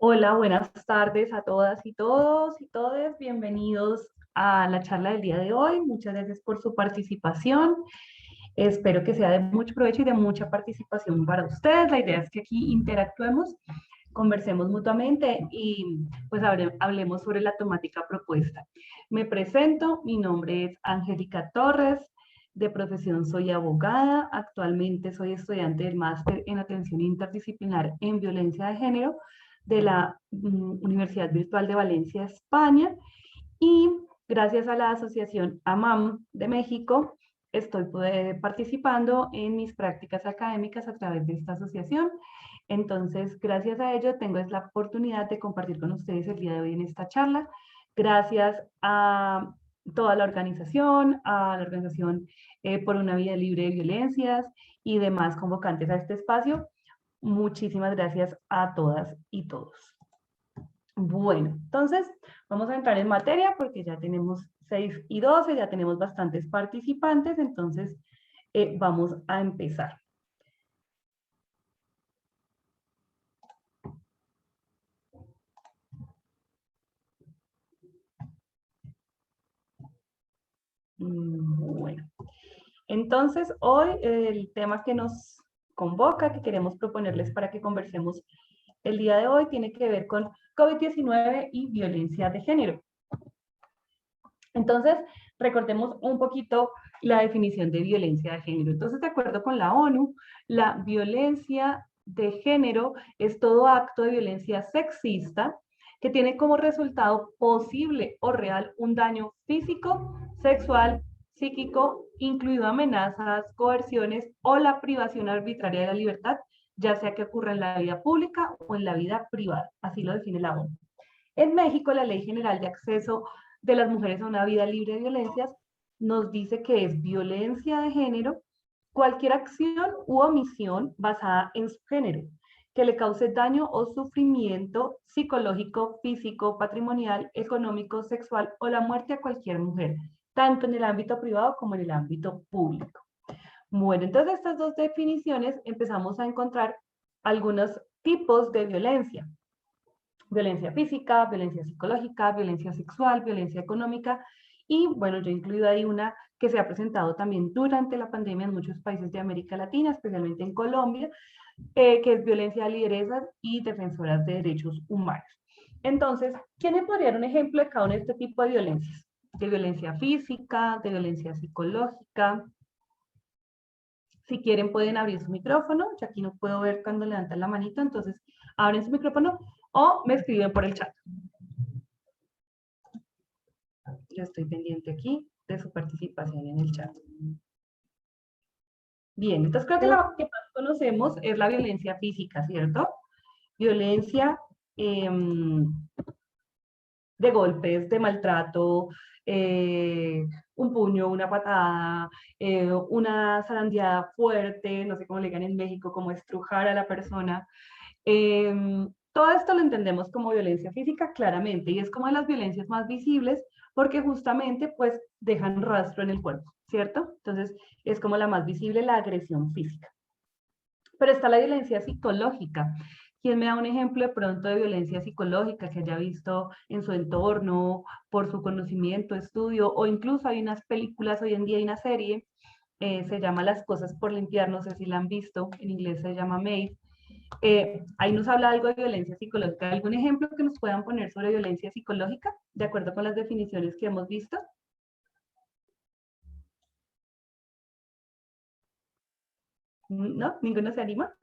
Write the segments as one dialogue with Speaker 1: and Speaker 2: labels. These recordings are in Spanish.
Speaker 1: Hola, buenas tardes a todas y todos y todes. Bienvenidos a la charla del día de hoy. Muchas gracias por su participación. Espero que sea de mucho provecho y de mucha participación para ustedes. La idea es que aquí interactuemos, conversemos mutuamente y pues hablemos sobre la temática propuesta. Me presento, mi nombre es Angélica Torres, de profesión soy abogada, actualmente soy estudiante del máster en atención interdisciplinar en violencia de género de la Universidad Virtual de Valencia, España, y gracias a la Asociación AMAM de México, estoy participando en mis prácticas académicas a través de esta asociación. Entonces, gracias a ello, tengo la oportunidad de compartir con ustedes el día de hoy en esta charla. Gracias a toda la organización por una vida libre de violencias y demás convocantes a este espacio. Muchísimas gracias a todas y todos. Bueno, entonces vamos a entrar en materia porque ya tenemos 6 y 12, ya tenemos bastantes participantes, entonces vamos a empezar. Bueno, entonces hoy el tema que nos convoca, que queremos proponerles para que conversemos el día de hoy, tiene que ver con COVID-19 y violencia de género. Entonces, recordemos un poquito la definición de violencia de género. Entonces, de acuerdo con la ONU, la violencia de género es todo acto de violencia sexista que tiene como resultado posible o real un daño físico, sexual, psíquico, incluido amenazas, coerciones o la privación arbitraria de la libertad, ya sea que ocurra en la vida pública o en la vida privada. Así lo define la ONU. En México, la Ley General de Acceso de las Mujeres a una Vida Libre de Violencias nos dice que es violencia de género cualquier acción u omisión basada en su género que le cause daño o sufrimiento psicológico, físico, patrimonial, económico, sexual o la muerte a cualquier mujer, tanto en el ámbito privado como en el ámbito público. Bueno, entonces estas dos definiciones empezamos a encontrar algunos tipos de violencia. Violencia física, violencia psicológica, violencia sexual, violencia económica y bueno, yo he incluido ahí una que se ha presentado también durante la pandemia en muchos países de América Latina, especialmente en Colombia, que es violencia de lideresas y defensoras de derechos humanos. Entonces, ¿quién me podría dar un ejemplo de cada uno de este tipo de violencias? De violencia física, de violencia psicológica. Si quieren pueden abrir su micrófono, yo aquí no puedo ver cuando levantan la manito, entonces abren su micrófono o me escriben por el chat. Yo estoy pendiente aquí de su participación en el chat. Bien, entonces creo que la que más conocemos es la violencia física, ¿cierto? Violencia eh, de golpes, de maltrato, un puño, una patada, una zarandeada fuerte, no sé cómo le digan en México, como estrujar a la persona. Eh, Todo esto lo entendemos como violencia física claramente y es como de las violencias más visibles porque justamente pues dejan rastro en el cuerpo, ¿cierto? Entonces es como la más visible la agresión física. Pero está la violencia psicológica. ¿Quién me da un ejemplo de pronto de violencia psicológica que haya visto en su entorno, por su conocimiento, estudio, o incluso hay unas películas hoy en día, hay una serie, se llama Las cosas por limpiar, no sé si la han visto, en inglés se llama Maid. Ahí nos habla algo de violencia psicológica. ¿Algún ejemplo que nos puedan poner sobre violencia psicológica, de acuerdo con las definiciones que hemos visto? ¿No? ¿Ninguno se anima?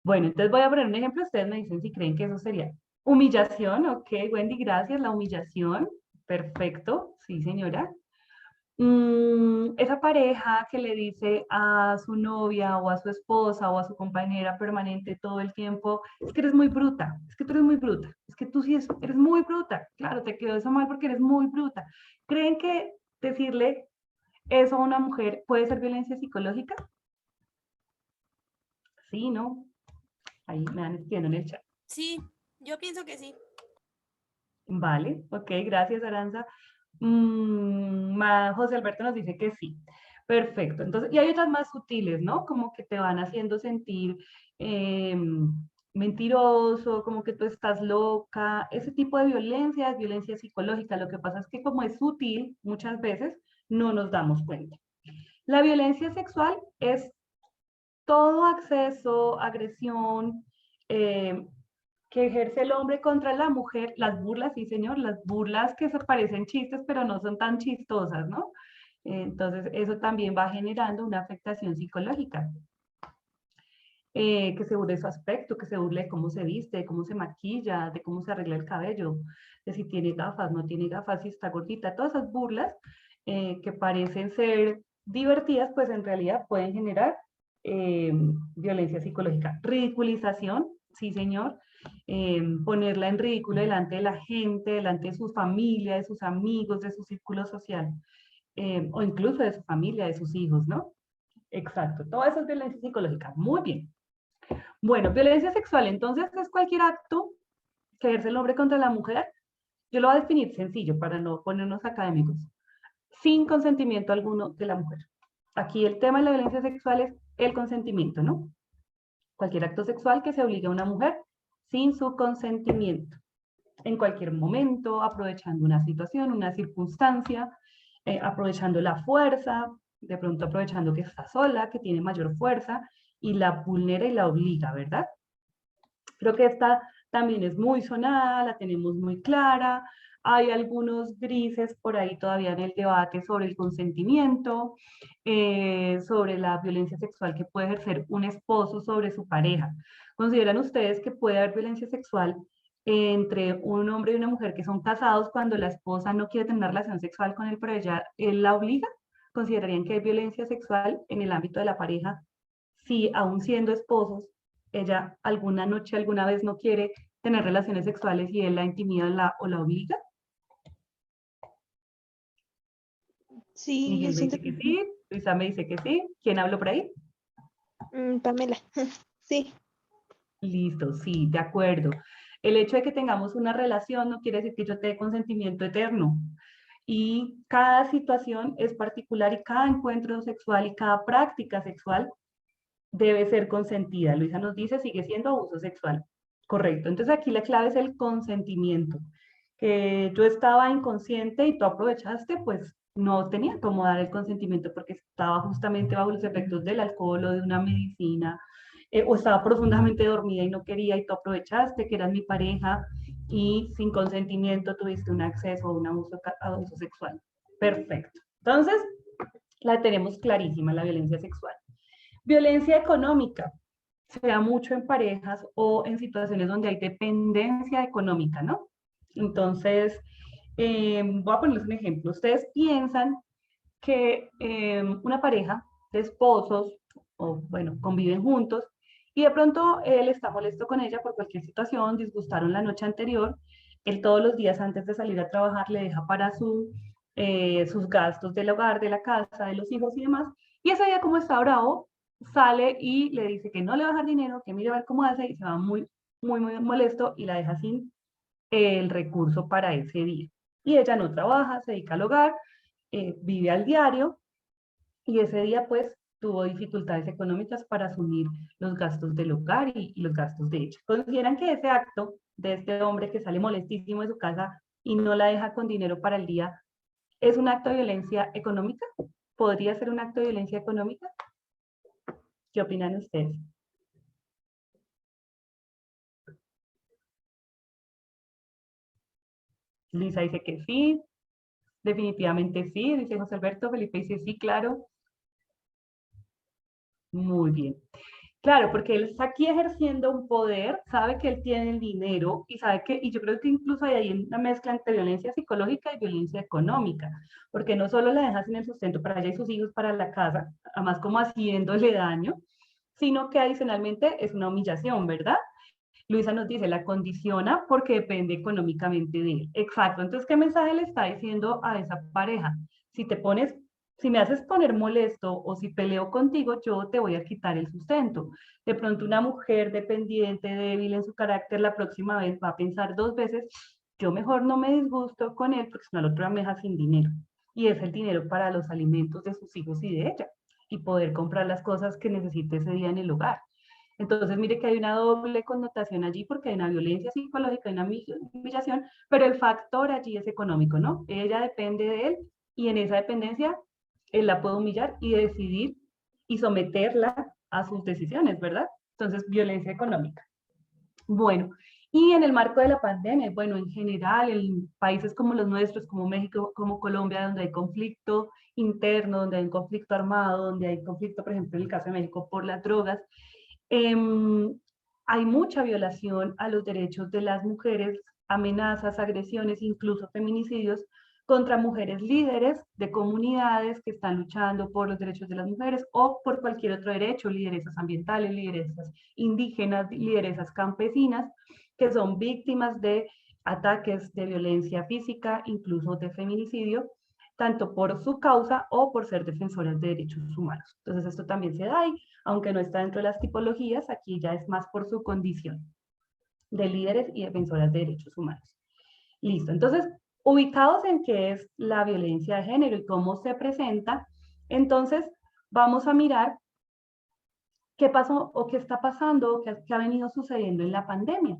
Speaker 1: Bueno, entonces voy a poner un ejemplo, ustedes me dicen si creen que eso sería humillación, ok, Wendy, gracias, la humillación, perfecto, sí señora. Esa pareja que le dice a su novia o a su esposa o a su compañera permanente todo el tiempo, es que eres muy bruta, es que tú eres muy bruta, es que tú sí eres muy bruta, claro, te quedó eso mal porque eres muy bruta. ¿Creen que decirle eso a una mujer puede ser violencia psicológica? Sí, ¿no? Ahí me van escribiendo en el chat.
Speaker 2: Sí, yo pienso que sí.
Speaker 1: Vale, ok, gracias Aranza. José Alberto nos dice que sí. Perfecto. Entonces, y hay otras más sutiles, ¿no? Como que te van haciendo sentir eh, mentiroso, como que tú estás loca. Ese tipo de violencia es violencia psicológica. Lo que pasa es que como es sutil, muchas veces no nos damos cuenta. La violencia sexual es todo acceso, agresión eh, que ejerce el hombre contra la mujer, las burlas, sí señor, las burlas que se parecen chistes, pero no son tan chistosas, ¿no? Entonces, eso también va generando una afectación psicológica. Que se burle de su aspecto, que se burle de cómo se viste, de cómo se maquilla, de cómo se arregla el cabello, de si tiene gafas, no tiene gafas, si está gordita, todas esas burlas que parecen ser divertidas, pues en realidad pueden generar eh, violencia psicológica. Ridiculización, sí señor, ponerla en ridículo delante de la gente, delante de su familia, de sus amigos, de su círculo social, o incluso de su familia, de sus hijos, ¿no? Exacto, todo eso es violencia psicológica. Muy bien. Bueno, violencia sexual entonces es cualquier acto que ejerce el hombre contra la mujer. Yo lo voy a definir sencillo para no ponernos académicos. Sin consentimiento alguno de la mujer. Aquí el tema de la violencia sexual es el consentimiento, ¿no? Cualquier acto sexual que se obligue a una mujer sin su consentimiento. En cualquier momento, aprovechando una situación, una circunstancia, aprovechando la fuerza, de pronto aprovechando que está sola, que tiene mayor fuerza y la vulnera y la obliga, ¿verdad? Creo que esta también es muy sonada, la tenemos muy clara. Hay algunos grises por ahí todavía en el debate sobre el consentimiento, sobre la violencia sexual que puede ejercer un esposo sobre su pareja. ¿Consideran ustedes que puede haber violencia sexual entre un hombre y una mujer que son casados cuando la esposa no quiere tener relación sexual con él, pero él la obliga? ¿Considerarían que hay violencia sexual en el ámbito de la pareja si aún siendo esposos ella alguna noche, alguna vez no quiere tener relaciones sexuales y él la intimida o la obliga?
Speaker 3: Sí, yo
Speaker 1: Miguel me
Speaker 3: siento
Speaker 1: dice
Speaker 3: que
Speaker 1: que
Speaker 3: sí.
Speaker 1: sí, Luisa me dice que sí. ¿Quién habló por ahí?
Speaker 3: Pamela, sí,
Speaker 1: Listo, sí, de acuerdo. El hecho de que tengamos una relación no quiere decir que yo te dé consentimiento eterno. Y cada situación es particular y cada encuentro sexual y cada práctica sexual debe ser consentida. Luisa nos dice, sigue siendo abuso sexual. Correcto. Entonces aquí la clave es el consentimiento. Que yo estaba inconsciente y tú aprovechaste, pues no tenía cómo dar el consentimiento porque estaba justamente bajo los efectos del alcohol o de una medicina, o estaba profundamente dormida y no quería y tú aprovechaste que eras mi pareja y sin consentimiento tuviste un acceso a un abuso sexual. Perfecto. Entonces, la tenemos clarísima, la violencia sexual. Violencia económica, se da mucho en parejas o en situaciones donde hay dependencia económica, ¿no? Entonces, voy a ponerles un ejemplo. Ustedes piensan que una pareja de esposos, o bueno, conviven juntos, y de pronto él está molesto con ella por cualquier situación, disgustaron la noche anterior, él todos los días antes de salir a trabajar le deja para sus gastos del hogar, de la casa, de los hijos y demás, y ese día como está bravo, sale y le dice que no le va a dejar dinero, que mire a ver cómo hace, y se va muy, muy, muy molesto y la deja sin el recurso para ese día. Y ella no trabaja, se dedica al hogar, vive al diario y ese día pues tuvo dificultades económicas para asumir los gastos del hogar y los gastos de ella. ¿Consideran que ese acto de este hombre que sale molestísimo de su casa y no la deja con dinero para el día es un acto de violencia económica? ¿Podría ser un acto de violencia económica? ¿Qué opinan ustedes? Lisa dice que sí, definitivamente sí, dice José Alberto, Felipe dice sí, claro, muy bien. Claro, porque él está aquí ejerciendo un poder, sabe que él tiene el dinero y sabe que, y yo creo que incluso hay ahí una mezcla entre violencia psicológica y violencia económica, porque no solo la deja sin el sustento para ella y sus hijos para la casa, además como haciéndole daño, sino que adicionalmente es una humillación, ¿verdad? Luisa nos dice, la condiciona porque depende económicamente de él. Exacto. Entonces, ¿qué mensaje le está diciendo a esa pareja? Si te pones, si me haces poner molesto o si peleo contigo, yo te voy a quitar el sustento. De pronto una mujer dependiente, débil en su carácter, la próxima vez va a pensar dos veces, yo mejor no me disgusto con él porque si no, la otra me deja sin dinero. Y es el dinero para los alimentos de sus hijos y de ella y poder comprar las cosas que necesite ese día en el hogar. Entonces, mire que hay una doble connotación allí porque hay una violencia psicológica, hay una humillación, pero el factor allí es económico, ¿no? Ella depende de él y en esa dependencia él la puede humillar y decidir y someterla a sus decisiones, ¿verdad? Entonces, violencia económica. Bueno, y en el marco de la pandemia, bueno, en general, en países como los nuestros, como México, como Colombia, donde hay conflicto interno, donde hay un conflicto armado, donde hay conflicto, por ejemplo, en el caso de México, por las drogas, hay mucha violación a los derechos de las mujeres, amenazas, agresiones, incluso feminicidios contra mujeres líderes de comunidades que están luchando por los derechos de las mujeres o por cualquier otro derecho, lideresas ambientales, lideresas indígenas, lideresas campesinas, que son víctimas de ataques de violencia física, incluso de feminicidio, tanto por su causa o por ser defensoras de derechos humanos. Entonces esto también se da ahí, aunque no está dentro de las tipologías, aquí ya es más por su condición de líderes y defensoras de derechos humanos. Listo, entonces, ubicados en qué es la violencia de género y cómo se presenta, entonces vamos a mirar qué pasó o qué está pasando o qué ha venido sucediendo en la pandemia.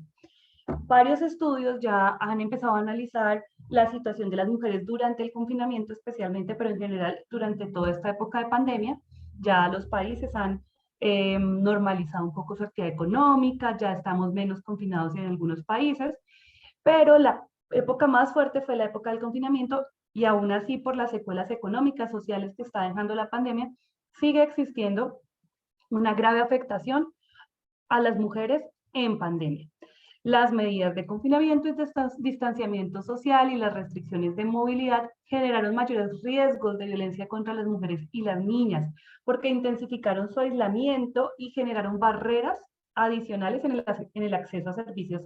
Speaker 1: Varios estudios ya han empezado a analizar la situación de las mujeres durante el confinamiento especialmente, pero en general durante toda esta época de pandemia. Ya los países han normalizado un poco su actividad económica, ya estamos menos confinados en algunos países, pero la época más fuerte fue la época del confinamiento y aún así por las secuelas económicas, sociales que está dejando la pandemia, sigue existiendo una grave afectación a las mujeres en pandemia. Las medidas de confinamiento y distanciamiento social y las restricciones de movilidad generaron mayores riesgos de violencia contra las mujeres y las niñas, porque intensificaron su aislamiento y generaron barreras adicionales en el acceso a servicios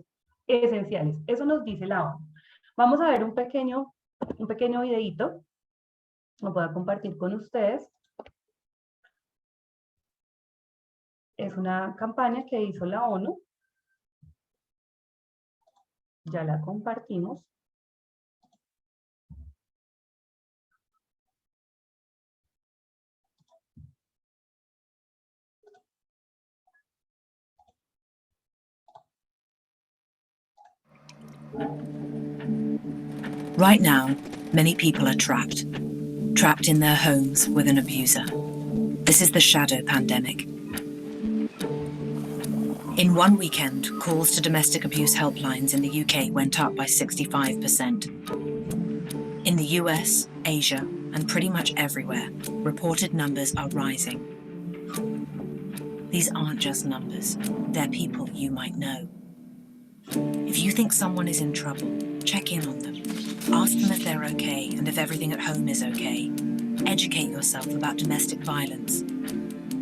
Speaker 1: esenciales. Eso nos dice la ONU. Vamos a ver un pequeño videíto, lo voy a compartir con ustedes. Es una campaña que hizo la ONU. Ya la compartimos.
Speaker 4: Right now, many people are trapped in their homes with an abuser. This is the shadow pandemic. In one weekend, calls to domestic abuse helplines in the UK went up by 65%. In the US, Asia, and pretty much everywhere, reported numbers are rising. These aren't just numbers, they're people you might know. If you think someone is in trouble, check in on them. Ask them if they're okay and if everything at home is okay. Educate yourself about domestic violence.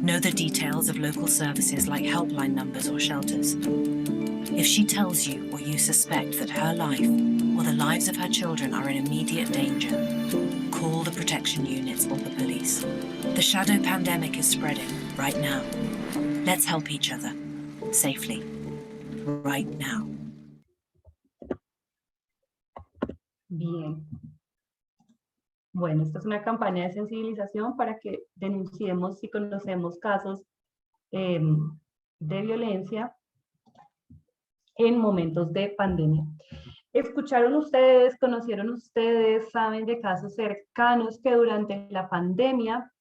Speaker 4: Know the details of local services like helpline numbers or shelters. If she tells you or you suspect that her life or the lives of her children are in immediate danger, call the protection units or the police. The shadow pandemic is spreading right now. Let's help each other safely right now.
Speaker 1: Bien. Bueno, esta es una campaña de sensibilización para que denunciemos si conocemos casos de violencia en momentos de pandemia. ¿Escucharon ustedes, conocieron ustedes, saben de casos cercanos que durante la pandemia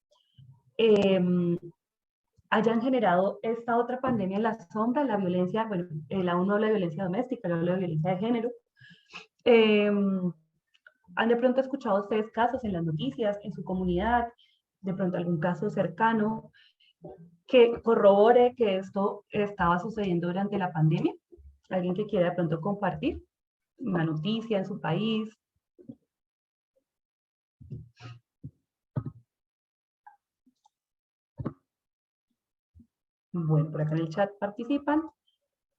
Speaker 1: hayan generado esta otra pandemia en la sombra, la violencia? Bueno, la ONU habla de violencia doméstica, la habla de violencia de género. ¿Han de pronto escuchado ustedes casos en las noticias, en su comunidad, de pronto algún caso cercano que corrobore que esto estaba sucediendo durante la pandemia? ¿Alguien que quiera de pronto compartir una noticia en su país? Bueno, por acá en el chat participan.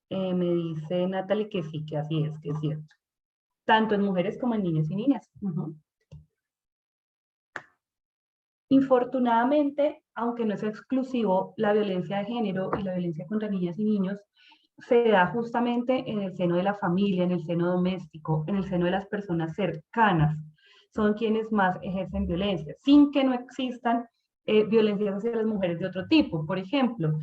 Speaker 1: Me dice Natalie que sí, que así es, que es cierto. Tanto en mujeres como en niños y niñas. Infortunadamente, aunque no es exclusivo, la violencia de género y la violencia contra niñas y niños se da justamente en el seno de la familia, en el seno doméstico, en el seno de las personas cercanas. Son quienes más ejercen violencia, sin que no existan violencias hacia las mujeres de otro tipo. Por ejemplo,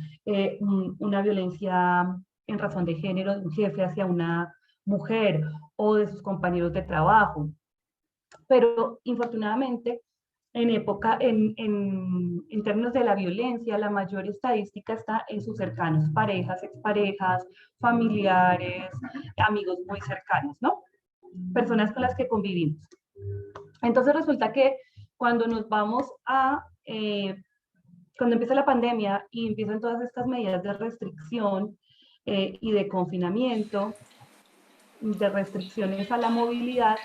Speaker 1: una violencia en razón de género de un jefe hacia una mujer o de sus compañeros de trabajo. Pero infortunadamente, en términos de la violencia, la mayor estadística está en sus cercanos, parejas, exparejas, familiares, amigos muy cercanos, ¿no? Personas con las que convivimos. Entonces resulta que cuando nos vamos cuando empieza la pandemia y empiezan todas estas medidas de restricción y de confinamiento, de restricciones a la movilidad,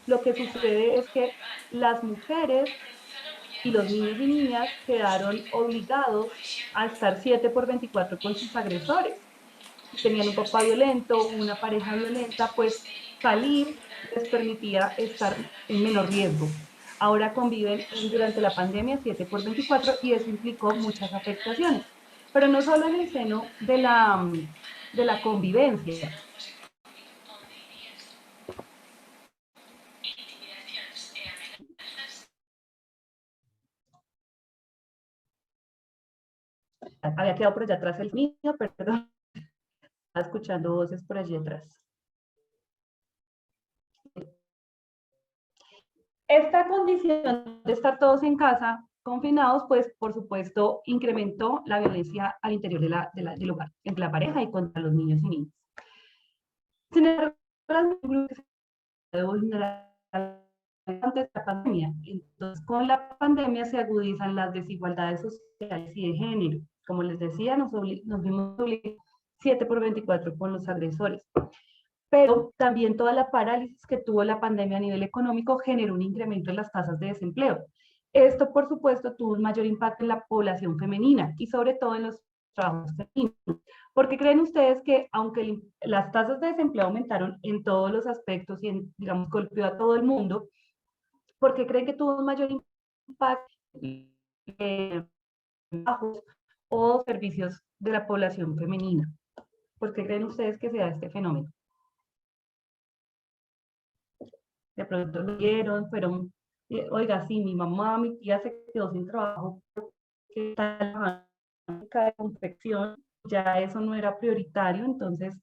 Speaker 1: lo que sucede es que las mujeres y los niños y niñas quedaron obligados a estar 7 por 24 con sus agresores. Si tenían un papá violento, una pareja violenta, pues salir les permitía estar en menor riesgo. Ahora conviven durante la pandemia 7 por 24 y eso implicó muchas afectaciones, pero no solo en el seno de la convivencia. Había quedado por allá atrás el niño, perdón, estaba escuchando voces por allí atrás. Esta condición de estar todos en casa, confinados, pues por supuesto incrementó la violencia al interior del hogar, entre la pareja y contra los niños y niñas. Sin embargo, de vulnerabilidad antes de la pandemia. Entonces, con la pandemia se agudizan las desigualdades sociales y de género. Como les decía, nos vimos obligados 7 por 24 con los agresores. Pero también toda la parálisis que tuvo la pandemia a nivel económico generó un incremento en las tasas de desempleo. Esto, por supuesto, tuvo un mayor impacto en la población femenina y sobre todo en los trabajos femeninos. ¿Por qué creen ustedes que, aunque las tasas de desempleo aumentaron en todos los aspectos y, digamos, golpeó a todo el mundo, ¿por qué creen que tuvo un mayor impacto en trabajos o servicios de la población femenina? ¿Por qué creen ustedes que se da este fenómeno? De pronto lo vieron, fueron, oiga, sí, mi mamá, mi tía se quedó sin trabajo, que tal de confección, ya eso no era prioritario, entonces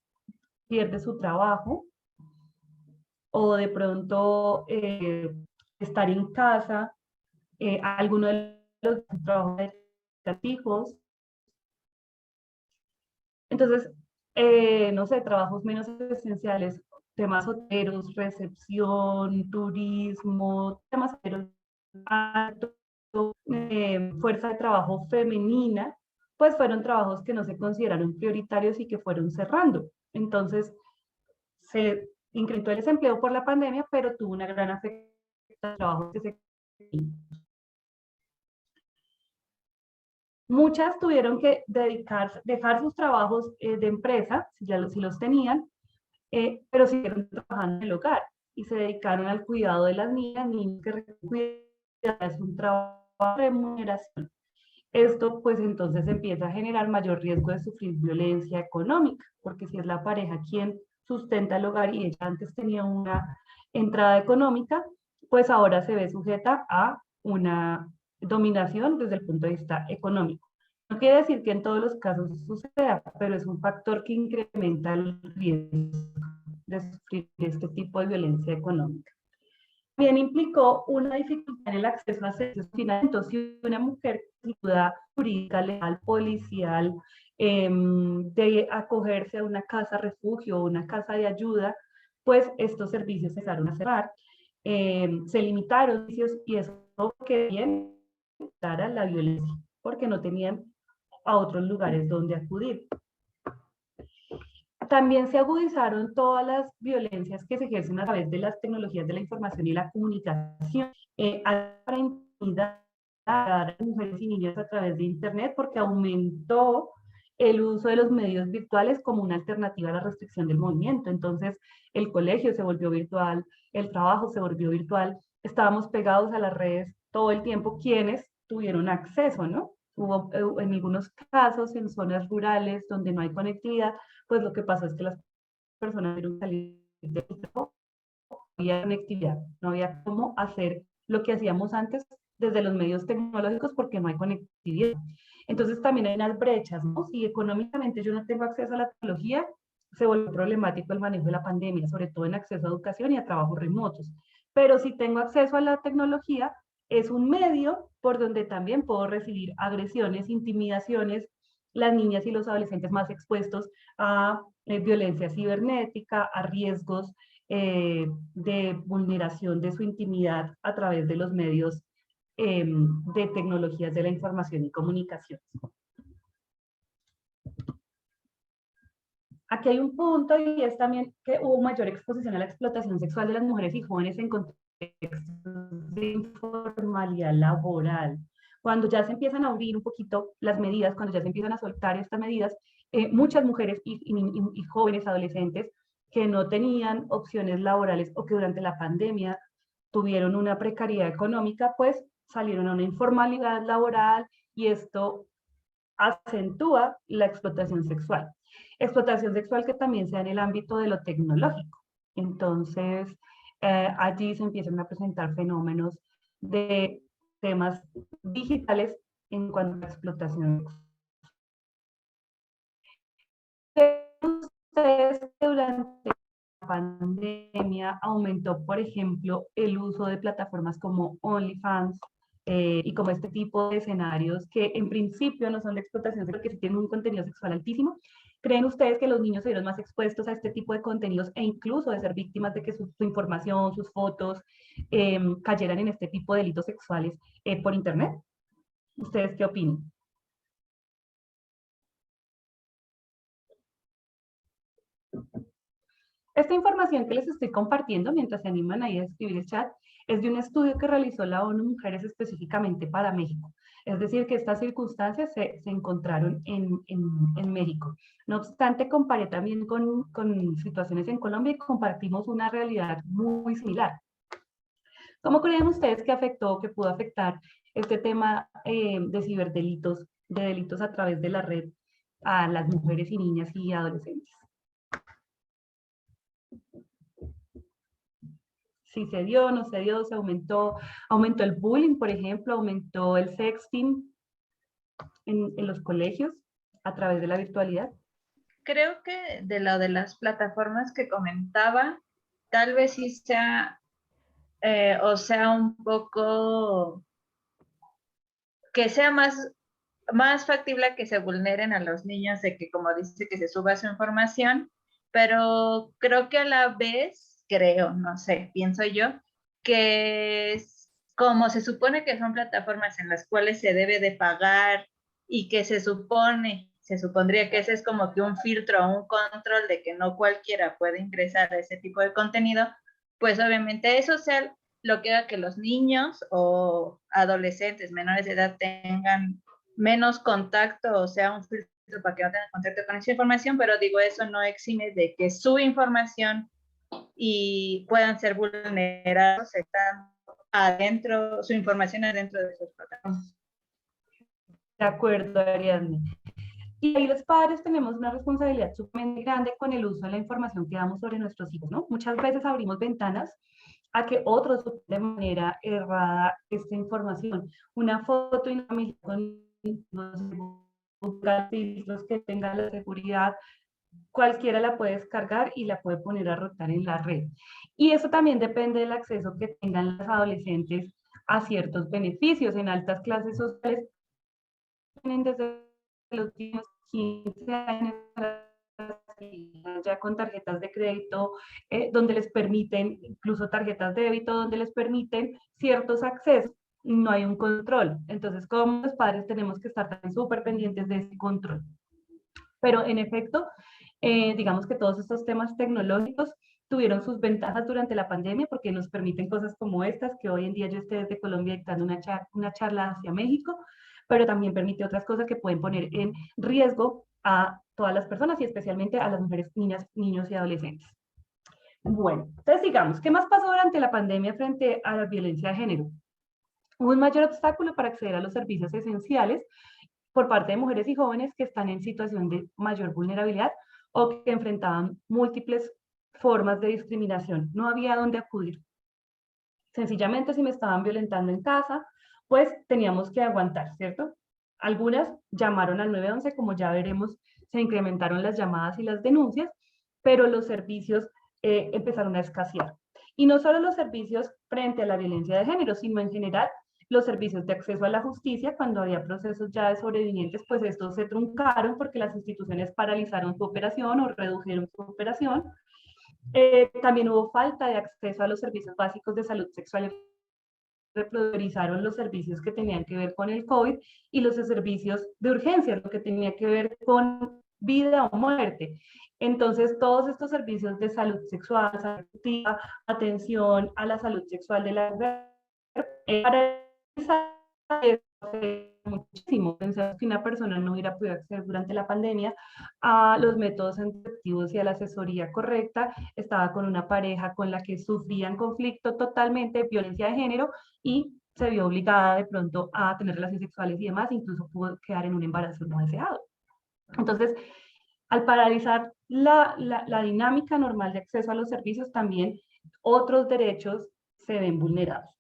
Speaker 1: pierde su trabajo, o de pronto estar en casa, alguno de los trabajos de hijos. Entonces, no sé, trabajos menos esenciales, temas hoteleros, recepción, turismo, temas hoteleros, fuerza de trabajo femenina, pues fueron trabajos que no se consideraron prioritarios y que fueron cerrando. Entonces, se incrementó el desempleo por la pandemia, pero tuvo una gran afectación a trabajos que se... Muchas tuvieron que dejar sus trabajos de empresa, si los tenían, pero siguieron trabajando en el hogar y se dedicaron al cuidado de las niños que es un trabajo de remuneración. Esto pues entonces empieza a generar mayor riesgo de sufrir violencia económica, porque si es la pareja quien sustenta el hogar y ella antes tenía una entrada económica, pues ahora se ve sujeta a una dominación desde el punto de vista económico. No quiere decir que en todos los casos suceda, pero es un factor que incrementa el riesgo de sufrir este tipo de violencia económica. También implicó una dificultad en el acceso a servicios financieros. Si una mujer sin ayuda jurídica, legal, policial, de acogerse a una casa refugio o una casa de ayuda, pues estos servicios empezaron a cerrar, se limitaron servicios y eso que bien a la violencia, porque no tenían a otros lugares donde acudir. También se agudizaron todas las violencias que se ejercen a través de las tecnologías de la información y la comunicación, para intimidar a mujeres y niñas a través de Internet, porque aumentó el uso de los medios virtuales como una alternativa a la restricción del movimiento. Entonces, el colegio se volvió virtual, el trabajo se volvió virtual, estábamos pegados a las redes todo el tiempo, quienes tuvieron acceso, ¿no? Hubo en algunos casos en zonas rurales donde no hay conectividad, pues lo que pasó es que las personas tuvieron que salir del trabajo, no había conectividad, no había cómo hacer lo que hacíamos antes desde los medios tecnológicos porque no hay conectividad. Entonces también hay unas brechas, ¿no? Si económicamente yo no tengo acceso a la tecnología, se volvió problemático el manejo de la pandemia, sobre todo en acceso a educación y a trabajos remotos. Pero si tengo acceso a la tecnología, es un medio por donde también puedo recibir agresiones, intimidaciones, las niñas y los adolescentes más expuestos a violencia cibernética, a riesgos de vulneración de su intimidad a través de los medios de tecnologías de la información y comunicación. Aquí hay un punto y es también que hubo mayor exposición a la explotación sexual de las mujeres y jóvenes en contextos de informalidad laboral. Cuando ya se empiezan a abrir un poquito las medidas, cuando ya se empiezan a soltar estas medidas, muchas mujeres y jóvenes adolescentes que no tenían opciones laborales o que durante la pandemia tuvieron una precariedad económica, pues salieron a una informalidad laboral y esto acentúa la explotación sexual. Explotación sexual que también se da en el ámbito de lo tecnológico. Entonces, allí se empiezan a presentar fenómenos de temas digitales en cuanto a explotación sexual. Ustedes durante la pandemia aumentó, por ejemplo, el uso de plataformas como OnlyFans, y como este tipo de escenarios que en principio no son de explotación, pero que sí tienen un contenido sexual altísimo. ¿Creen ustedes que los niños se vieron más expuestos a este tipo de contenidos e incluso de ser víctimas de que su información, sus fotos cayeran en este tipo de delitos sexuales por internet? ¿Ustedes qué opinan? Esta información que les estoy compartiendo, mientras se animan ahí a escribir el chat, es de un estudio que realizó la ONU Mujeres específicamente para México. Es decir, que estas circunstancias se encontraron en México. No obstante, comparé también con situaciones en Colombia y compartimos una realidad muy similar. ¿Cómo creen ustedes que afectó, que pudo afectar este tema de ciberdelitos, de delitos a través de la red a las mujeres y niñas y adolescentes? Si se dio, no se dio, se aumentó el bullying, por ejemplo, aumentó el sexting en los colegios a través de la virtualidad.
Speaker 5: Creo que de lo de las plataformas que comentaba, tal vez sí sea, o sea, un poco, que sea más factible que se vulneren a los niños de que, como dice, que se suba su información, pero creo que a la vez, no sé, pienso yo, que como se supone que son plataformas en las cuales se debe de pagar y que se supondría que ese es como que un filtro o un control de que no cualquiera puede ingresar a ese tipo de contenido, pues obviamente eso sea lo que haga que los niños o adolescentes menores de edad tengan menos contacto, o sea, un filtro para que no tengan contacto con esa información, pero digo, eso no exime de que su información y puedan ser vulnerados estando adentro, su información adentro de sus plataformas.
Speaker 1: De acuerdo, Ariadne. Y ahí los padres tenemos una responsabilidad sumamente grande con el uso de la información que damos sobre nuestros hijos, ¿no? Muchas veces abrimos ventanas a que otros usen de manera errada esta información. Una foto y una familia con filtros que tengan la seguridad, cualquiera la puede descargar y la puede poner a rotar en la red. Y eso también depende del acceso que tengan los adolescentes a ciertos beneficios. En altas clases sociales tienen desde los 15 años ya con tarjetas de crédito, donde les permiten, incluso tarjetas de débito, donde les permiten ciertos accesos, no hay un control. Entonces, como los padres tenemos que estar también súper pendientes de ese control. Pero en efecto, digamos que todos estos temas tecnológicos tuvieron sus ventajas durante la pandemia porque nos permiten cosas como estas, que hoy en día yo esté desde Colombia dictando una charla hacia México, pero también permite otras cosas que pueden poner en riesgo a todas las personas y especialmente a las mujeres, niñas, niños y adolescentes. Bueno, entonces digamos, ¿qué más pasó durante la pandemia frente a la violencia de género? Hubo un mayor obstáculo para acceder a los servicios esenciales por parte de mujeres y jóvenes que están en situación de mayor vulnerabilidad o que enfrentaban múltiples formas de discriminación. No había dónde acudir. Sencillamente, si me estaban violentando en casa pues teníamos que aguantar, ¿cierto? Algunas llamaron al 911, como ya veremos, se incrementaron las llamadas y las denuncias, pero los servicios empezaron a escasear. Y no solo los servicios frente a la violencia de género, sino en general los servicios de acceso a la justicia. Cuando había procesos ya de sobrevivientes, pues estos se truncaron porque las instituciones paralizaron su operación o redujeron su operación. También hubo falta de acceso a los servicios básicos de salud sexual y repriorizaron los servicios que tenían que ver con el COVID y los servicios de urgencia, lo que tenía que ver con vida o muerte. Entonces, todos estos servicios de salud sexual, atención a la salud sexual de la mujer, muchísimo. Pensamos que una persona no hubiera podido acceder durante la pandemia a los métodos anticonceptivos y a la asesoría correcta. Estaba con una pareja con la que sufrían conflicto totalmente, violencia de género, y se vio obligada de pronto a tener relaciones sexuales y demás, incluso pudo quedar en un embarazo no deseado. Entonces, al paralizar la dinámica normal de acceso a los servicios, también otros derechos se ven vulnerados.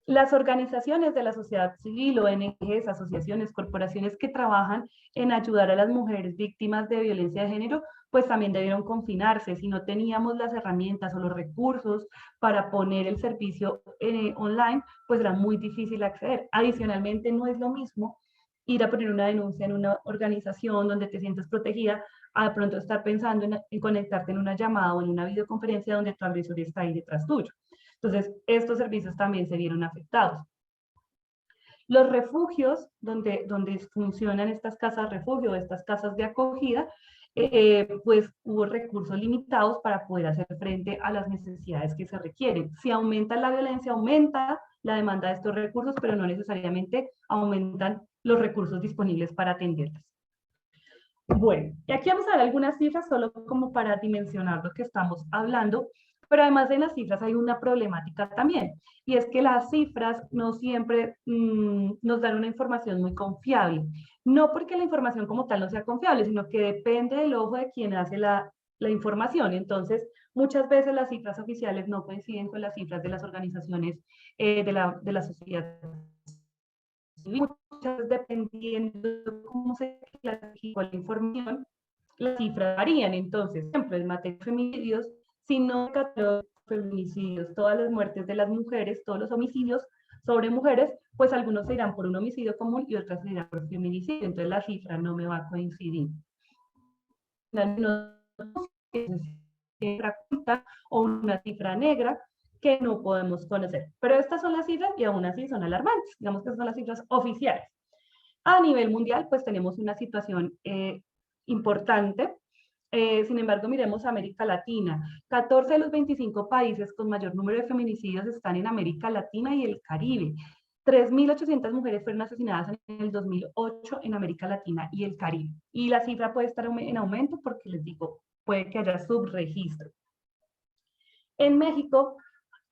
Speaker 1: Las organizaciones de la sociedad civil, ONGs, asociaciones, corporaciones que trabajan en ayudar a las mujeres víctimas de violencia de género, pues también debieron confinarse. Si no teníamos las herramientas o los recursos para poner el servicio online, pues era muy difícil acceder. Adicionalmente, no es lo mismo ir a poner una denuncia en una organización donde te sientes protegida, a de pronto estar pensando en conectarte en una llamada o en una videoconferencia donde tu agresor está ahí detrás tuyo. Entonces, estos servicios también se vieron afectados. Los refugios, donde funcionan estas casas refugio, estas casas de acogida, pues hubo recursos limitados para poder hacer frente a las necesidades que se requieren. Si aumenta la violencia, aumenta la demanda de estos recursos, pero no necesariamente aumentan los recursos disponibles para atenderlas. Bueno, y aquí vamos a ver algunas cifras solo como para dimensionar lo que estamos hablando, pero además de las cifras hay una problemática también, y es que las cifras no siempre nos dan una información muy confiable. No porque la información como tal no sea confiable, sino que depende del ojo de quien hace la información. Entonces, muchas veces las cifras oficiales no coinciden con las cifras de las organizaciones de la sociedad civil. Muchas, dependiendo de cómo se clasificó la información, las cifras varían. Entonces, por ejemplo, en materia de feminicidios, si no catalogan feminicidios, todas las muertes de las mujeres, todos los homicidios sobre mujeres, pues algunos se irán por un homicidio común y otras se irán por feminicidio. Entonces la cifra no me va a coincidir. Una cifra oculta o una cifra negra que no podemos conocer. Pero estas son las cifras y aún así son alarmantes. Digamos que son las cifras oficiales. A nivel mundial, pues tenemos una situación importante. Sin embargo, miremos América Latina. 14 de los 25 países con mayor número de feminicidios están en América Latina y el Caribe. 3.800 mujeres fueron asesinadas en el 2008 en América Latina y el Caribe. Y la cifra puede estar en aumento porque, les digo, puede que haya subregistro. En México,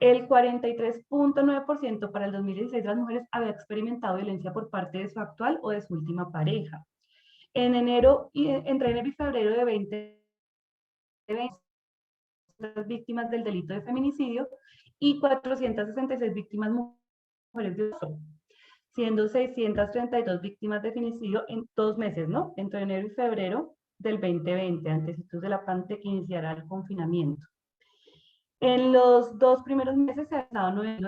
Speaker 1: el 43.9% para el 2016 de las mujeres había experimentado violencia por parte de su actual o de su última pareja. Entre enero y febrero de 2020, víctimas del delito de feminicidio y 466 víctimas mujeres de abuso, siendo 632 víctimas de feminicidio en 2 meses, ¿no? Entre enero y febrero del 2020, antes de la pandemia que iniciara el confinamiento. En los 2 primeros meses se han dado 9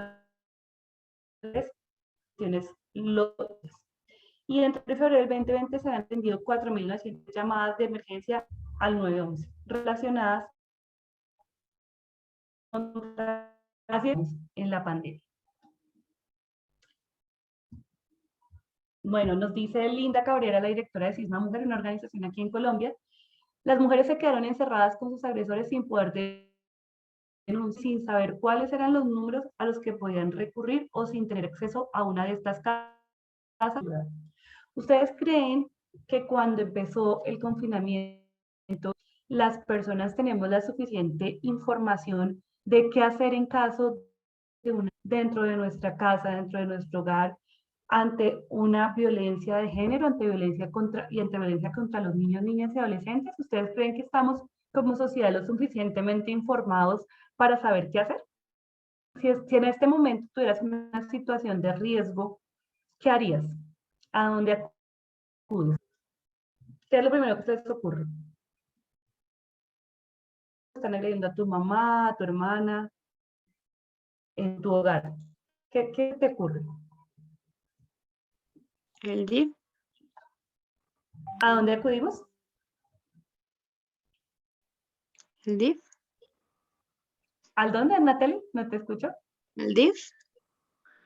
Speaker 1: lotes. Y entre febrero del 2020 se han atendido 4.900 llamadas de emergencia al 911 relacionadas con en la pandemia. Bueno, nos dice Linda Cabrera, la directora de Cisma Mujer, una organización aquí en Colombia, las mujeres se quedaron encerradas con sus agresores sin poder sin saber cuáles eran los números a los que podían recurrir o sin tener acceso a una de estas casas. ¿Ustedes creen que cuando empezó el confinamiento las personas tenemos la suficiente información de qué hacer en caso de dentro de nuestra casa, dentro de nuestro hogar, ante una violencia de género, ante violencia contra los niños, niñas y adolescentes? ¿Ustedes creen que estamos como sociedad lo suficientemente informados para saber qué hacer? si en este momento tuvieras una situación de riesgo, ¿qué harías? ¿A dónde acudes? ¿Qué es lo primero que se les ocurre? Están agrediendo a tu mamá, a tu hermana, en tu hogar. ¿Qué te ocurre?
Speaker 3: El DIF,
Speaker 1: ¿A dónde acudimos?
Speaker 3: el DIF,
Speaker 1: ¿Al dónde, Natalie? ¿No te escucho?
Speaker 3: el DIF.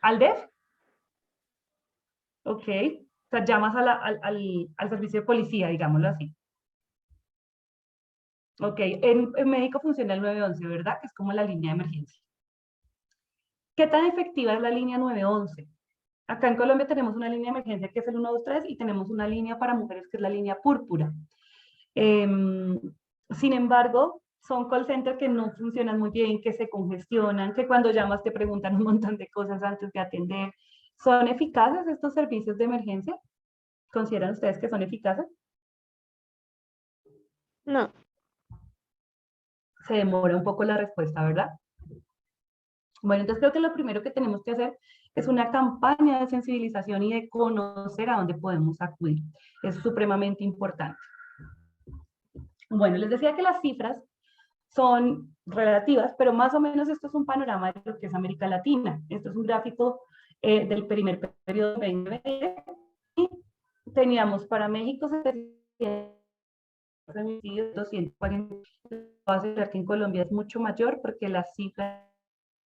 Speaker 1: ¿Al DEF? Ok. O sea, llamas al servicio de policía, digámoslo así. Ok. En México funciona el 911, ¿verdad? Que es como la línea de emergencia. ¿Qué tan efectiva es la línea 911? Acá en Colombia tenemos una línea de emergencia que es el 123 y tenemos una línea para mujeres que es la línea púrpura. Sin embargo, son call centers que no funcionan muy bien, que se congestionan, que cuando llamas te preguntan un montón de cosas antes de atender. ¿Son eficaces estos servicios de emergencia? ¿Consideran ustedes que son eficaces?
Speaker 3: No,
Speaker 1: Se demora un poco la respuesta, ¿verdad? Bueno, entonces creo que lo primero que tenemos que hacer es una campaña de sensibilización y de conocer a dónde podemos acudir. Es supremamente importante. Bueno, les decía que las cifras son relativas, pero más o menos esto es un panorama de lo que es América Latina. Esto es un gráfico del primer periodo de 2020 y teníamos para México 700 femicidios, 240. Va a ser que en Colombia es mucho mayor porque la cifra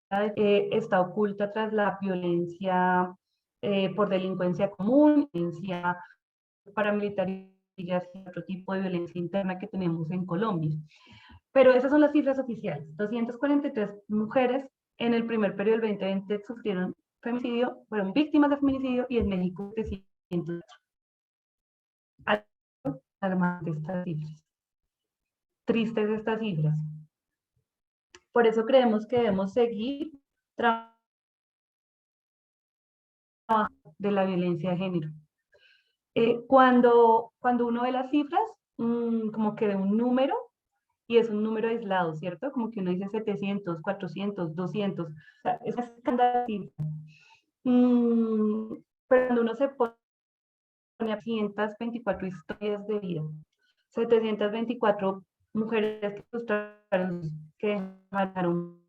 Speaker 1: está oculta tras la violencia por delincuencia común, violencia paramilitar y otro tipo de violencia interna que tenemos en Colombia. Pero esas son las cifras oficiales. 243 mujeres en el primer periodo del 2020 sufrieron femicidio, fueron víctimas de feminicidio y en México 700. Alarmantes estas cifras. Tristes estas cifras. Por eso creemos que debemos seguir trabajando de la violencia de género. Cuando uno ve las cifras, como que ve un número, y es un número aislado, ¿cierto? Como que uno dice 700, 400, 200, o sea, es una escandalosa cifra. Pero cuando uno se pone a 524 historias de vida, 724 mujeres que frustraron, que dejaron,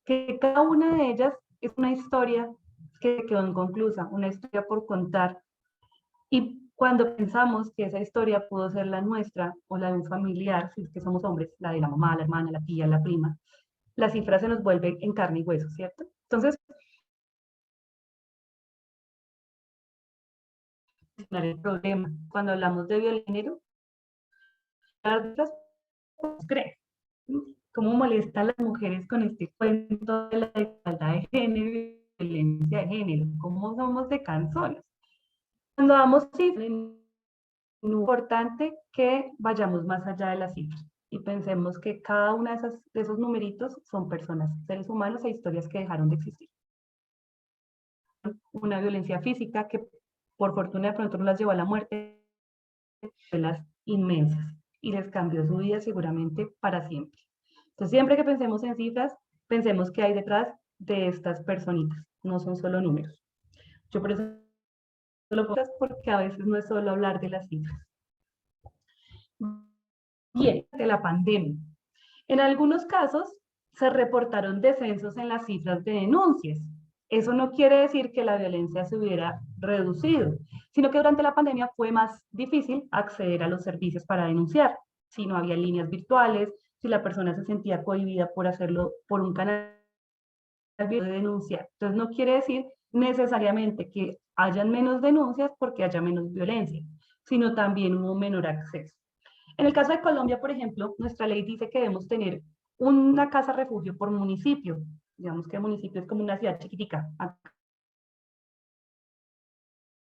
Speaker 1: que cada una de ellas es una historia que quedó inconclusa, una historia por contar. Y cuando pensamos que esa historia pudo ser la nuestra o la de un familiar, si es que somos hombres, la de la mamá, la hermana, la tía, la prima, la cifra se nos vuelve en carne y hueso, ¿cierto? Entonces, el problema, cuando hablamos de violencia de género, las creen. ¿Cómo molesta a las mujeres con este cuento de la igualdad de género y violencia de género? ¿Cómo somos de canzones? Cuando damos cifras, es importante que vayamos más allá de las cifras y pensemos que cada una de esos numeritos son personas, seres humanos e historias que dejaron de existir. Una violencia física que por fortuna de pronto no las llevó a la muerte, las inmensas y les cambió su vida seguramente para siempre. Entonces siempre que pensemos en cifras, pensemos que hay detrás de estas personitas, no son solo números. Yo por eso lo pongo porque a veces no es solo hablar de las cifras. Bien, de la pandemia. En algunos casos se reportaron descensos en las cifras de denuncias. Eso no quiere decir que la violencia se hubiera reducido, sino que durante la pandemia fue más difícil acceder a los servicios para denunciar. Si no había líneas virtuales, si la persona se sentía cohibida por hacerlo por un canal de denunciar. Entonces no quiere decir necesariamente que hayan menos denuncias porque haya menos violencia, sino también hubo menor acceso. En el caso de Colombia, por ejemplo, nuestra ley dice que debemos tener una casa refugio por municipio. Digamos que el municipio es como una ciudad chiquitica. Acá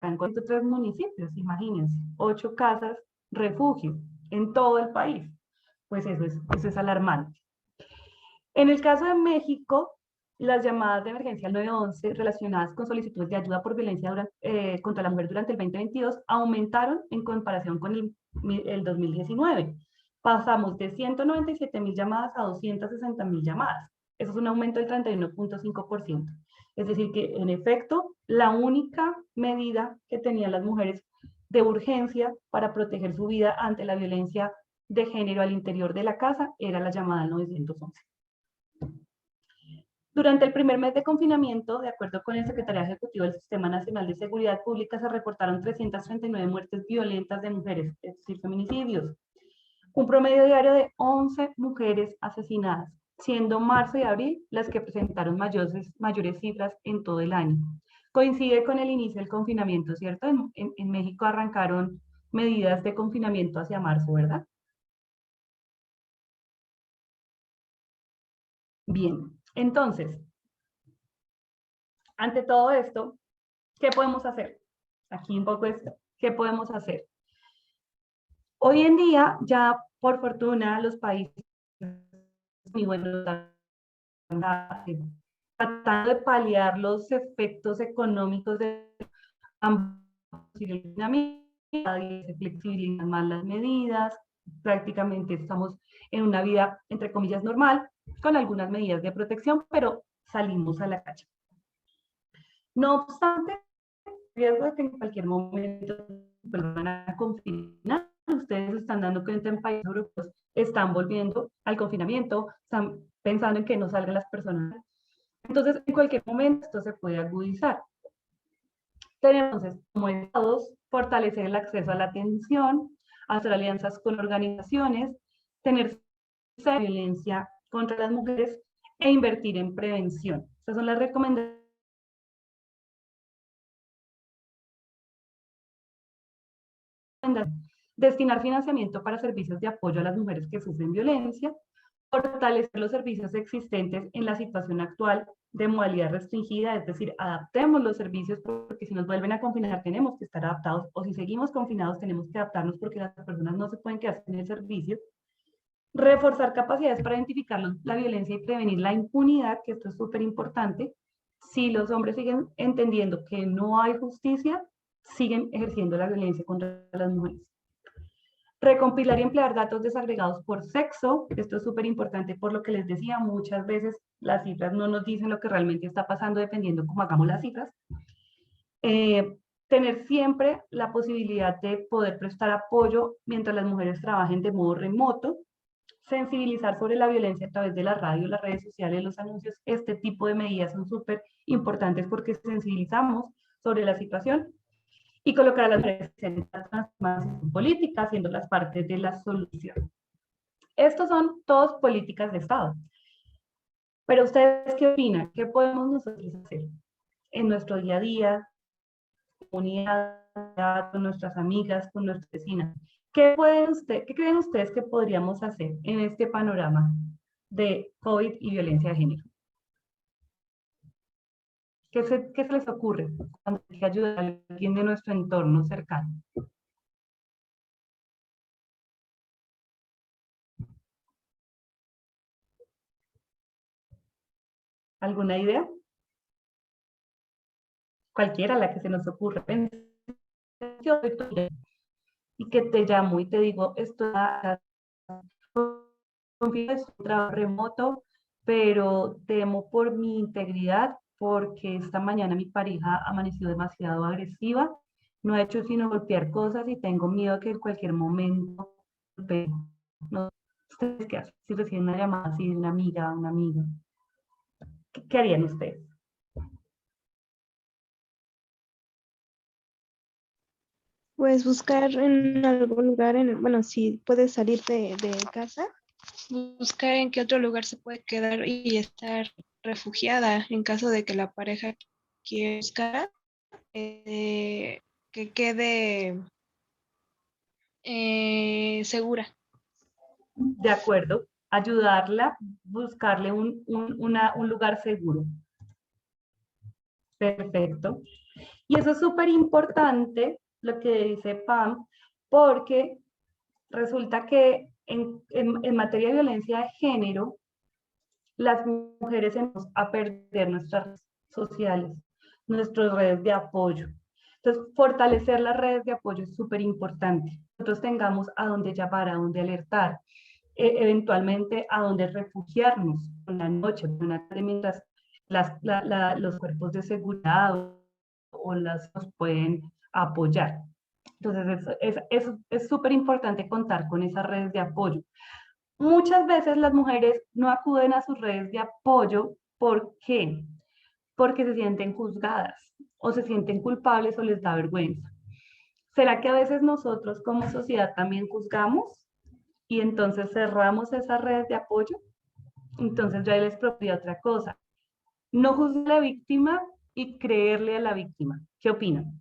Speaker 1: en 3 municipios, imagínense, 8 casas refugio en todo el país. Pues eso es alarmante. En el caso de México, las llamadas de emergencia al 911 relacionadas con solicitudes de ayuda por violencia contra la mujer durante el 2022 aumentaron en comparación con el 2019. Pasamos de 197.000 llamadas a 260.000 llamadas. Eso es un aumento del 31.5%. Es decir, que en efecto, la única medida que tenían las mujeres de urgencia para proteger su vida ante la violencia de género al interior de la casa era la llamada al 911. Durante el primer mes de confinamiento, de acuerdo con el Secretariado Ejecutivo del Sistema Nacional de Seguridad Pública, se reportaron 339 muertes violentas de mujeres, es decir, feminicidios. Un promedio diario de 11 mujeres asesinadas, siendo marzo y abril las que presentaron mayores cifras en todo el año. Coincide con el inicio del confinamiento, ¿cierto? En México arrancaron medidas de confinamiento hacia marzo, ¿verdad? Bien, entonces, ante todo esto, ¿qué podemos hacer? Aquí un poco esto, ¿qué podemos hacer? Hoy en día, ya por fortuna, los países muy buenos tratando de paliar los efectos económicos de se flexibilizan más las medidas, prácticamente estamos en una vida, entre comillas, normal, con algunas medidas de protección, pero salimos a la calle. No obstante, riesgo de que en cualquier momento se van a confinar. Ustedes están dando cuenta en países europeos, están volviendo al confinamiento, están pensando en que no salgan las personas. Entonces, en cualquier momento esto se puede agudizar. Tenemos entonces, como estados, fortalecer el acceso a la atención, hacer alianzas con organizaciones, tener violencia contra las mujeres e invertir en prevención. Estas son las recomendaciones. Destinar financiamiento para servicios de apoyo a las mujeres que sufren violencia, fortalecer los servicios existentes en la situación actual de modalidad restringida, es decir, adaptemos los servicios porque si nos vuelven a confinar tenemos que estar adaptados, o si seguimos confinados tenemos que adaptarnos porque las personas no se pueden quedar sin el servicio. Reforzar capacidades para identificar la violencia y prevenir la impunidad, que esto es súper importante. Si los hombres siguen entendiendo que no hay justicia, siguen ejerciendo la violencia contra las mujeres. Recompilar y emplear datos desagregados por sexo, esto es súper importante por lo que les decía, muchas veces las cifras no nos dicen lo que realmente está pasando dependiendo cómo hagamos las cifras. Tener siempre la posibilidad de poder prestar apoyo mientras las mujeres trabajen de modo remoto, sensibilizar sobre la violencia a través de la radio, las redes sociales, los anuncios. Este tipo de medidas son súper importantes porque sensibilizamos sobre la situación y colocar a las mujeres en la transformación política, haciendo las partes de la solución. Estos son todas políticas de Estado. Pero ¿ustedes qué opinan? ¿Qué podemos nosotros hacer en nuestro día a día, comunidad, con nuestras amigas, con nuestras vecinas? ¿Qué creen ustedes que podríamos hacer en este panorama de COVID y violencia de género? ¿Qué se les ocurre cuando hay que ayudar a alguien de nuestro entorno cercano? ¿Alguna idea? Cualquiera, la que se nos ocurra. Y que te llamo y te digo, esto es un trabajo remoto, pero temo por mi integridad, porque esta mañana mi pareja amaneció demasiado agresiva, no ha hecho sino golpear cosas y tengo miedo que en cualquier momento, no, ¿ustedes qué hacen? Si reciben una llamada así de una amiga, un amigo, ¿qué harían ustedes?
Speaker 6: Pues buscar en algún lugar, bueno, si puedes salir de casa, buscar en qué otro lugar se puede quedar y estar refugiada en caso de que la pareja quiera buscar, que quede segura.
Speaker 1: De acuerdo, ayudarla, buscarle un lugar seguro. Perfecto. Y eso es súper importante, lo que dice Pam, porque resulta que en materia de violencia de género, las mujeres empezamos a perder nuestras redes sociales, nuestras redes de apoyo. Entonces, fortalecer las redes de apoyo es súper importante. Nosotros tengamos a dónde llamar, a dónde alertar. eventualmente a dónde refugiarnos por la noche, por una tarde, mientras los cuerpos de seguridad o las nos pueden apoyar. Entonces es súper importante contar con esas redes de apoyo. Muchas veces las mujeres no acuden a sus redes de apoyo. ¿Por qué? Porque se sienten juzgadas o se sienten culpables o les da vergüenza. ¿Será que a veces nosotros como sociedad también juzgamos y entonces cerramos esas redes de apoyo? Entonces yo ahí les propongo otra cosa. No juzgar a la víctima y creerle a la víctima. ¿Qué opinan?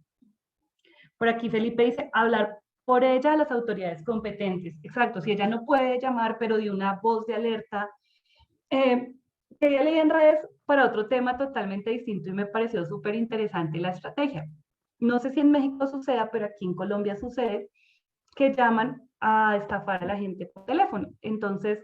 Speaker 1: Por aquí Felipe dice, hablar por ella a las autoridades competentes. Exacto, si ella no puede llamar, pero de una voz de alerta. Que ya leí en redes para otro tema totalmente distinto y me pareció súper interesante la estrategia. No sé si en México suceda, pero aquí en Colombia sucede que llaman a estafar a la gente por teléfono. Entonces,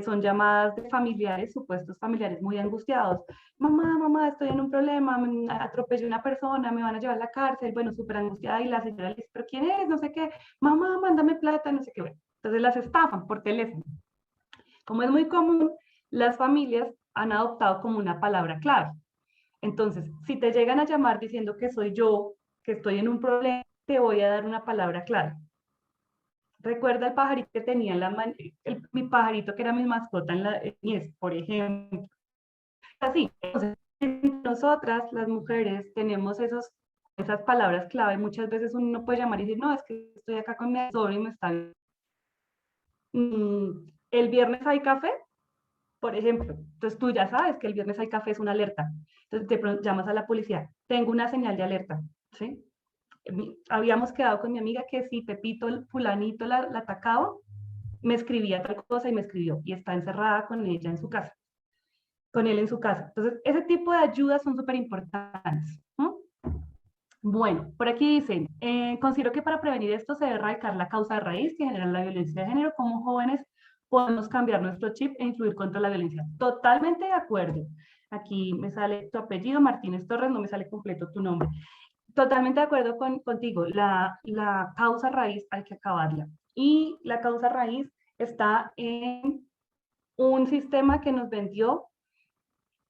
Speaker 1: son llamadas de familiares, supuestos familiares muy angustiados. Mamá, estoy en un problema, me atropellé a una persona, me van a llevar a la cárcel. Bueno, súper angustiada y la señora le dice, ¿pero quién es? No sé qué. Mamá, mándame plata, no sé qué. Bueno, entonces las estafan por teléfono. Como es muy común, las familias han adoptado como una palabra clave. Entonces, si te llegan a llamar diciendo que soy yo, que estoy en un problema, te voy a dar una palabra clave. Recuerda el pajarito que tenía en la mano, mi pajarito que era mi mascota en la niñez, por ejemplo. Así, entonces, nosotras, las mujeres, tenemos esas palabras clave. Muchas veces uno no puede llamar y decir, no, es que estoy acá con mi asesor y me está... el viernes hay café, por ejemplo. Entonces tú ya sabes que el viernes hay café, es una alerta. Entonces te llamas a la policía, tengo una señal de alerta, ¿sí? Habíamos quedado con mi amiga que si Pepito, el fulanito la atacaba, me escribía tal cosa y me escribió, y está encerrada con ella en su casa, con él en su casa. Entonces, ese tipo de ayudas son súper importantes. Bueno, por aquí dicen, considero que para prevenir esto se debe erradicar la causa de raíz que genera la violencia de género. Como jóvenes podemos cambiar nuestro chip e influir contra la violencia. Totalmente de acuerdo. Aquí me sale tu apellido, Martínez Torres, no me sale completo tu nombre. Totalmente de acuerdo contigo, la causa raíz hay que acabarla. Y la causa raíz está en un sistema que nos vendió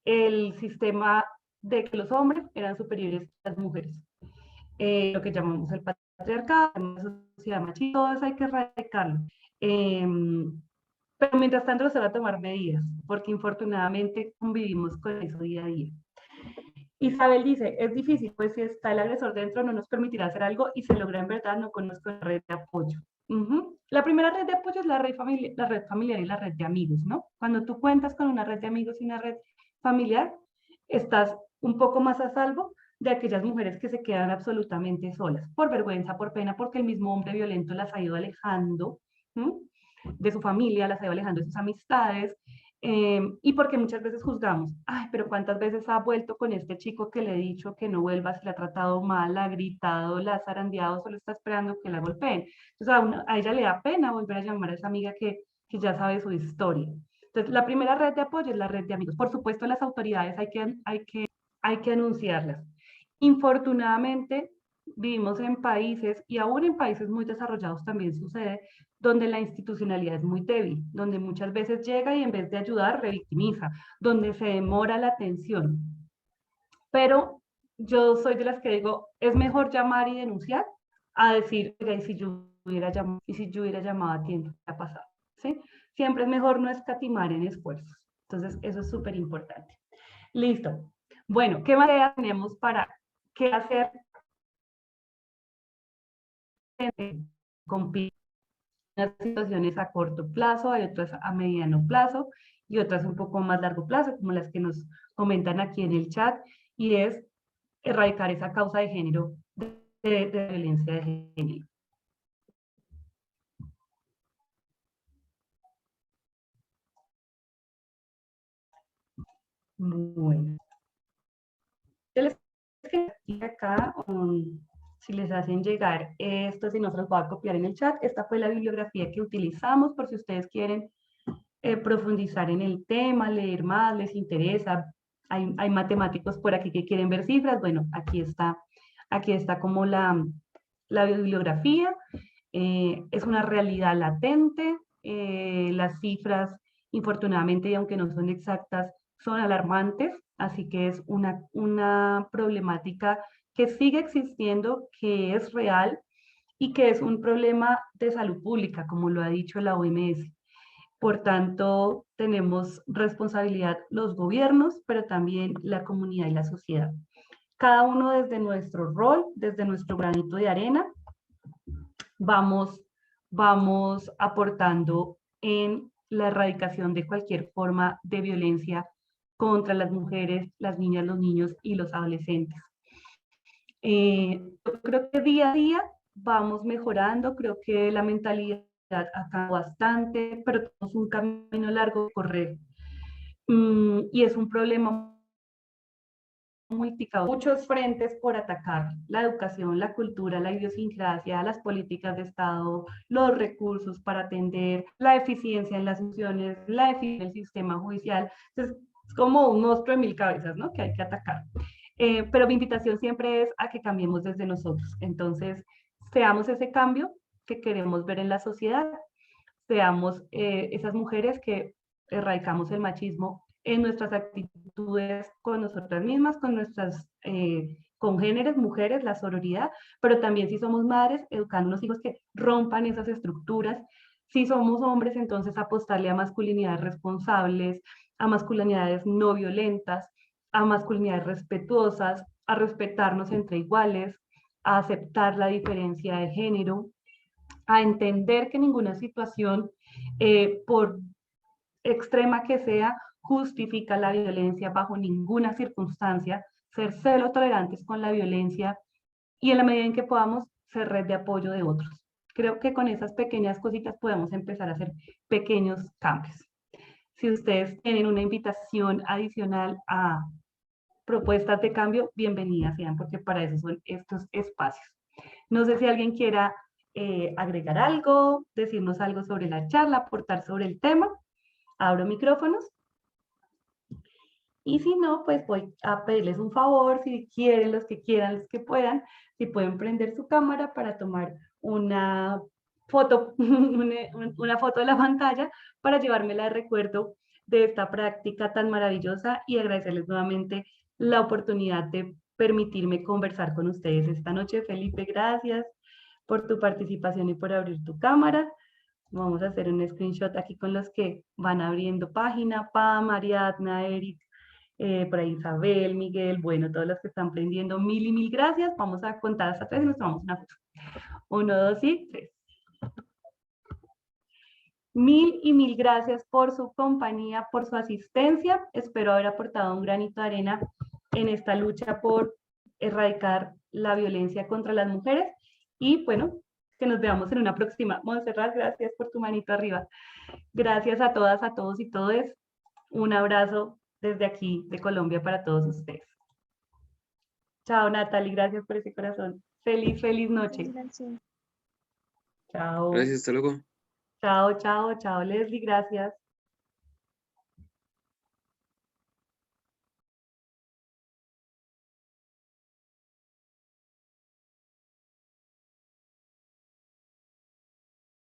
Speaker 1: el sistema de que los hombres eran superiores a las mujeres. Lo que llamamos el patriarcado, la sociedad machista, todo eso hay que erradicarlo. Pero mientras tanto se va a tomar medidas, porque infortunadamente convivimos con eso día a día. Isabel dice, es difícil, pues si está el agresor dentro no nos permitirá hacer algo y se logra en verdad, no conozco la red de apoyo. La primera red de apoyo es la red familiar y la red de amigos, ¿no? Cuando tú cuentas con una red de amigos y una red familiar, estás un poco más a salvo de aquellas mujeres que se quedan absolutamente solas, por vergüenza, por pena, porque el mismo hombre violento las ha ido alejando de su familia, las ha ido alejando de sus amistades, y porque muchas veces juzgamos, ay, pero cuántas veces ha vuelto con este chico que le he dicho que no vuelva, se le ha tratado mal, la ha gritado, la ha zarandeado, solo está esperando que la golpeen. Entonces a ella le da pena volver a llamar a esa amiga que ya sabe su historia. Entonces la primera red de apoyo es la red de amigos. Por supuesto las autoridades hay que anunciarlas. Infortunadamente vivimos en países, y aún en países muy desarrollados también sucede, donde la institucionalidad es muy débil, donde muchas veces llega y en vez de ayudar, revictimiza, donde se demora la atención. Pero yo soy de las que digo, es mejor llamar y denunciar a decir, oiga, y si yo hubiera llamado a tiempo, ¿qué ha pasado? ¿Sí? Siempre es mejor no escatimar en esfuerzos. Entonces, eso es súper importante. Listo. Bueno, ¿qué más tenemos para qué hacer con unas situaciones a corto plazo, hay otras a mediano plazo y otras un poco más largo plazo, como las que nos comentan aquí en el chat, y es erradicar esa causa de género, de violencia de género. Bueno. Yo les quería acá, si les hacen llegar esto, si no se los voy a copiar en el chat, esta fue la bibliografía que utilizamos por si ustedes quieren profundizar en el tema, leer más, les interesa. Hay matemáticos por aquí que quieren ver cifras. Bueno, aquí está como la bibliografía. Es una realidad latente, Las cifras, infortunadamente, y aunque no son exactas, son alarmantes, así que es una problemática que sigue existiendo, que es real y que es un problema de salud pública, como lo ha dicho la OMS. Por tanto, tenemos responsabilidad los gobiernos, pero también la comunidad y la sociedad. Cada uno desde nuestro rol, desde nuestro granito de arena, vamos aportando en la erradicación de cualquier forma de violencia contra las mujeres, las niñas, los niños y los adolescentes. Yo creo que día a día vamos mejorando, creo que la mentalidad ha cambiado bastante, pero tenemos un camino largo que correr. Y es un problema multiplicado, muchos frentes por atacar: la educación, la cultura, la idiosincrasia, las políticas de Estado, los recursos para atender, la eficiencia en las instituciones, la eficiencia del sistema judicial. Entonces, es como un monstruo de mil cabezas, ¿no?, que hay que atacar. Pero mi invitación siempre es a que cambiemos desde nosotros. Entonces, seamos ese cambio que queremos ver en la sociedad, seamos esas mujeres que erradicamos el machismo en nuestras actitudes con nosotras mismas, con nuestras congéneres, mujeres, la sororidad, pero también si somos madres, educando a los hijos que rompan esas estructuras. Si somos hombres, entonces apostarle a masculinidades responsables, a masculinidades no violentas, a masculinidades respetuosas, a respetarnos entre iguales, a aceptar la diferencia de género, a entender que ninguna situación, por extrema que sea, justifica la violencia bajo ninguna circunstancia, ser cero tolerantes con la violencia y en la medida en que podamos ser red de apoyo de otros. Creo que con esas pequeñas cositas podemos empezar a hacer pequeños cambios. Si ustedes tienen una invitación adicional a propuestas de cambio, bienvenidas sean, porque para eso son estos espacios. No sé si alguien quiera agregar algo, decirnos algo sobre la charla, aportar sobre el tema. Abro micrófonos. Y si no, pues voy a pedirles un favor, si quieren, los que quieran, los que puedan, si pueden prender su cámara para tomar una foto, una foto de la pantalla para llevármela de recuerdo de esta práctica tan maravillosa y agradecerles nuevamente la oportunidad de permitirme conversar con ustedes esta noche. Felipe, gracias por tu participación y por abrir tu cámara. Vamos a hacer un screenshot aquí con los que van abriendo página: Pam, Ariadna, Eric, por ahí Isabel, Miguel, bueno, todos los que están prendiendo, mil y mil gracias. Vamos a contar hasta 3 y nos tomamos una foto. 1, 2 y 3. Mil y mil gracias por su compañía, por su asistencia. Espero haber aportado un granito de arena en esta lucha por erradicar la violencia contra las mujeres. Y bueno, que nos veamos en una próxima. Montserrat, gracias por tu manito arriba. Gracias a todas, a todos y todes. Un abrazo desde aquí, de Colombia, para todos ustedes. Chao, Natalie, gracias por ese corazón. Feliz, feliz noche.
Speaker 6: Gracias.
Speaker 1: Chao.
Speaker 7: Gracias, hasta luego.
Speaker 1: Chao, chao, chao, Leslie, gracias.